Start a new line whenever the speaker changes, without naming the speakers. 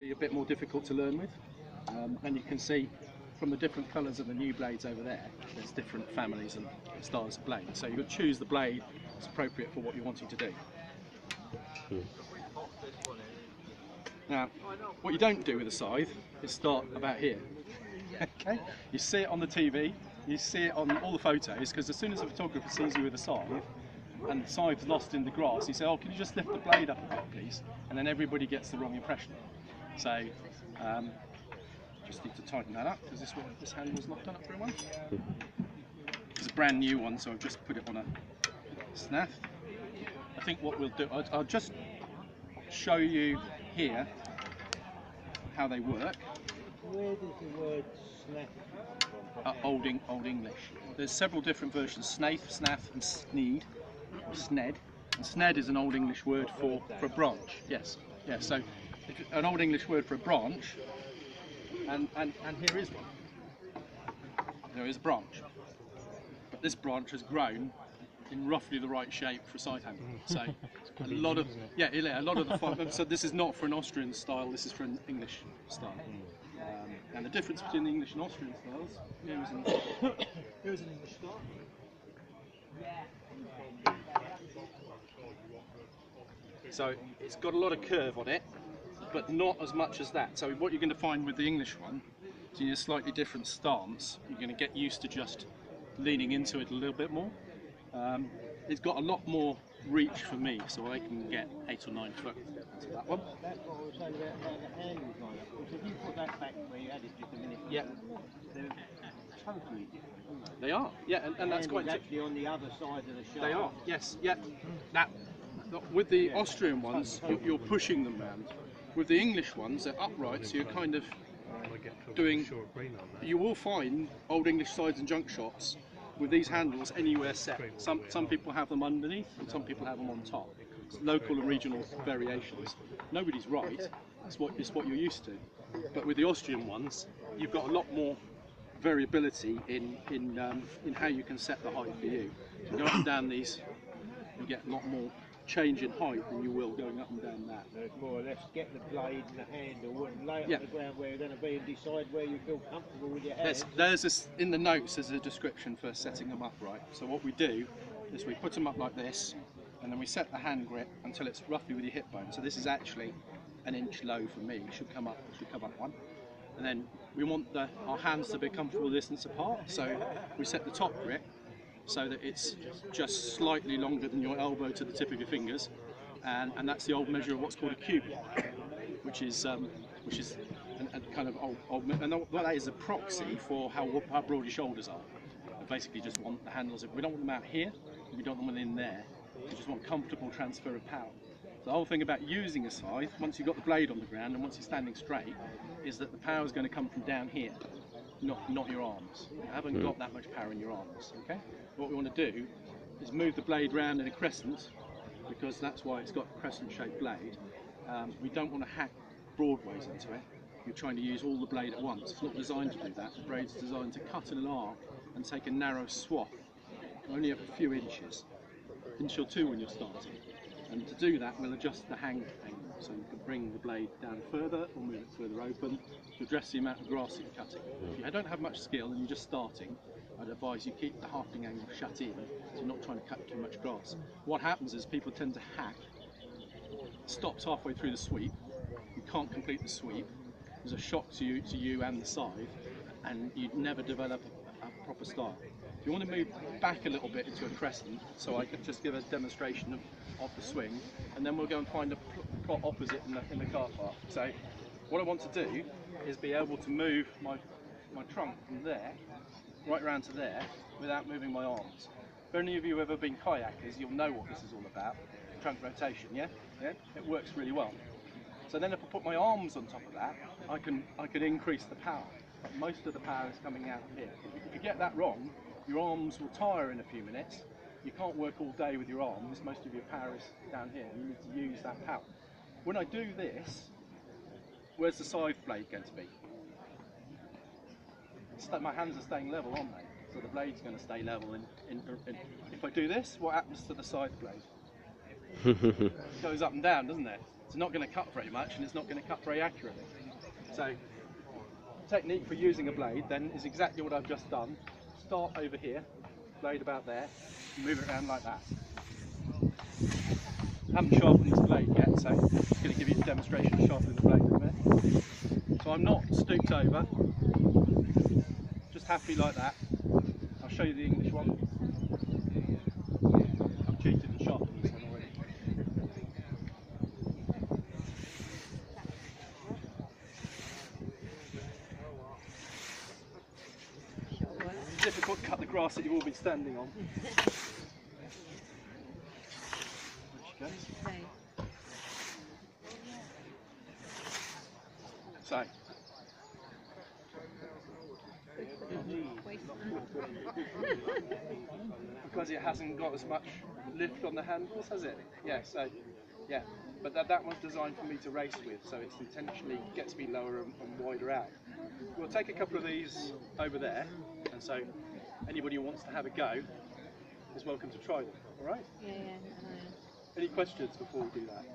be a bit more difficult to learn with. And you can see from the different colours of the new blades over there, there's different families and styles of blade. So you would choose the blade that's appropriate for what you're wanting to do. Now, what you don't do with a scythe is start about here. Okay? You see it on the TV, you see it on all the photos, because as soon as a photographer sees you with a scythe, and the scythe's lost in the grass, you say, oh, can you just lift the blade up a bit, please? And then everybody gets the wrong impression. So, just need to tighten that up, because this handle's not done up very well. It's a brand new one, so I've just put it on a snath. I think what we'll do, I'll just show you here how they work.
Where does the word snath come from?
Old English. There's several different versions: snath, snath, and sneed, or sned. And sned is an Old English word for a branch. Yes, yeah. So an Old English word for a branch, and here is one. There is a branch, but this branch has grown in roughly the right shape for a scythe handle. So a lot of the fun. So this is not for an Austrian style. This is for an English style. And the difference between the English and Austrian styles, here's an English style. So it's got a lot of curve on it, but not as much as that. So what you're going to find with the English one, is in a slightly different stance, you're going to get used to just leaning into it a little bit more. It's got a lot more reach for me, so I can get 8 or 9 foot into that one.
That's what I was saying about how the handles like. Because if you put that back where you had it just a minute ago,
Yeah.
they're totally different, aren't they?
They are, yeah, and that's quite
actually on the other side of the shaft.
They are, yes, yeah. Now, with the Austrian ones, you're pushing them round. With the English ones, they're upright, so you're kind of doing. You will find Old English sides and junk shops with these handles anywhere set. Some people have them underneath, and some people have them on top. It's local and regional variations. Nobody's right. It's what you're used to. But with the Austrian ones, you've got a lot more variability in how you can set the height for you. So go up and down these, you get a lot more change in height than you will going up and down that.
So it's more or less get the blade and the handle and lay it on the ground where you're going to be and decide where you feel comfortable with your hands.
There's this, in the notes there's a description for setting them up right. So what we do is we put them up like this, and then we set the hand grip until it's roughly with your hip bone. So this is actually an inch low for me. It should come up one. And then we want our hands to be a comfortable distance apart. So we set the top grip so that it's just slightly longer than your elbow to the tip of your fingers, and that's the old measure of what's called a cube, which is a kind of old, and that is a proxy for how broad your shoulders are. I basically just want the handles. We don't want them out here, we don't want them in there. We just want comfortable transfer of power. The whole thing about using a scythe, once you've got the blade on the ground and once you're standing straight, is that the power is going to come from down here, not your arms. You haven't got that much power in your arms. Okay. What we want to do is move the blade round in a crescent, because that's why it's got a crescent-shaped blade. We don't want to hack broadways into it. You're trying to use all the blade at once. It's not designed to do that. The blade's designed to cut in an arc and take a narrow swath, only a few inches, inch or two when you're starting. And to do that, we'll adjust the hang angle, so you can bring the blade down further or move it further open to address the amount of grass that you're cutting. If you don't have much skill and you're just starting, I'd advise you keep the hafting angle shut in, so you're not trying to cut too much grass. What happens is people tend to hack, stops halfway through the sweep, you can't complete the sweep, there's a shock to you and the scythe, and you never develop a proper style. If you want to move back a little bit into a crescent, so I could just give a demonstration of the swing, and then we'll go and find a plot opposite in the car park. So what I want to do is be able to move my trunk from there right round to there without moving my arms. If any of you have ever been kayakers, you'll know what this is all about. Trunk rotation, yeah? It works really well. So then if I put my arms on top of that, I can increase the power. But most of the power is coming out here. If you get that wrong, your arms will tire in a few minutes. You can't work all day with your arms. Most of your power is down here. You need to use that power. When I do this, where's the scythe blade going to be? My hands are staying level, aren't they? So the blade's going to stay level. If I do this, what happens to the scythe blade? It goes up and down, doesn't it? It's not going to cut very much, and it's not going to cut very accurately. So, technique for using a blade then is exactly what I've just done. Start over here, blade about there, and move it around like that. I haven't sharpened this blade yet, so I'm going to give you a demonstration of sharpening the blade in a minute. So I'm not stooped over, just happy like that. I'll show you the English one. I've cheated and sharpened this one already. It's difficult to cut the grass that you've all been standing on. There she goes. So, because it hasn't got as much lift on the handles, has it? Yeah, so, yeah. But that one's designed for me to race with, so it intentionally gets me lower and wider out. We'll take a couple of these over there, and so anybody who wants to have a go is welcome to try them, alright?
Yeah.
Any questions before we do that?